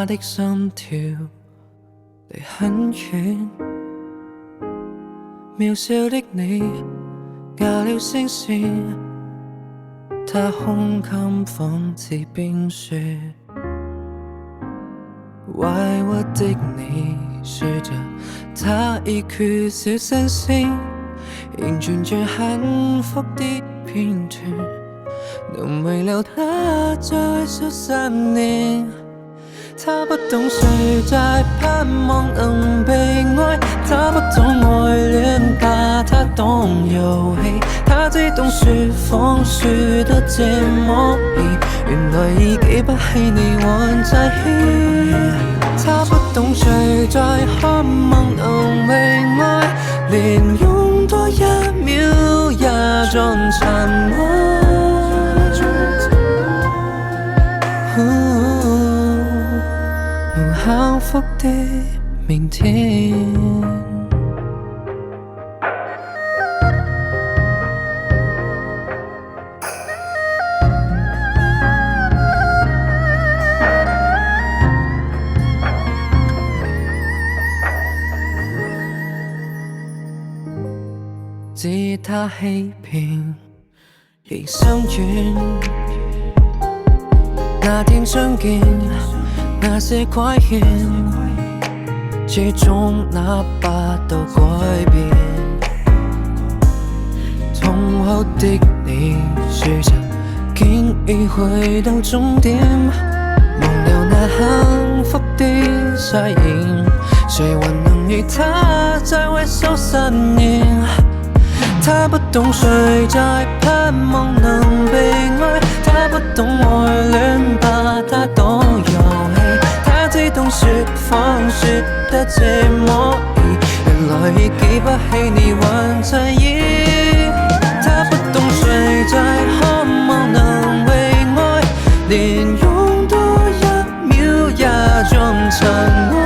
他的心跳離很遠，渺小的你假了聲線，他胸襟仿似冰雪，委屈的你說着他已缺少星星，仍存着幸福的片段，能遺留他再數10年。他不懂誰在盼望能被愛，他不懂愛戀把他當遊戲，他只懂說謊說得這麼易，原來已記不起你還在意。他不懂誰在渴望能被愛，連用多1秒也盡殘愛。幸福的明天，知他欺騙亦心軟，那天相見那些虧欠，最終那8度改變。痛哭的你說着經已去到終點，忘掉那幸福的誓言，誰還能與他再回首10年？他不懂誰在盼望能被愛，他不懂愛戀把他當遊戲，他只懂說謊說得這麼易，原來已記不起你還在意。他不懂誰在渴望能被愛，連用多1秒也盡塵埃。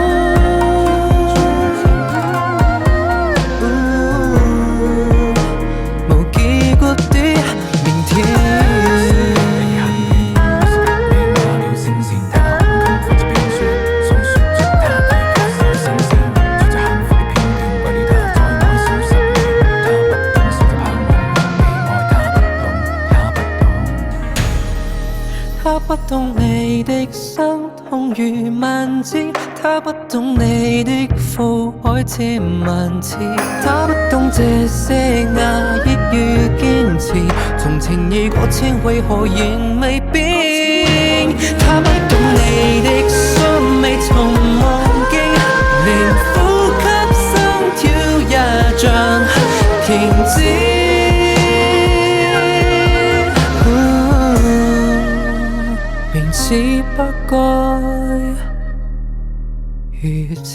他不懂你的心痛如萬箭，他不懂你的苦海千萬次，他不懂這些壓抑與堅持，從情已過千為何仍未變？他不懂你的心未曾忘記，連呼吸心跳也像停止。明知不該如此。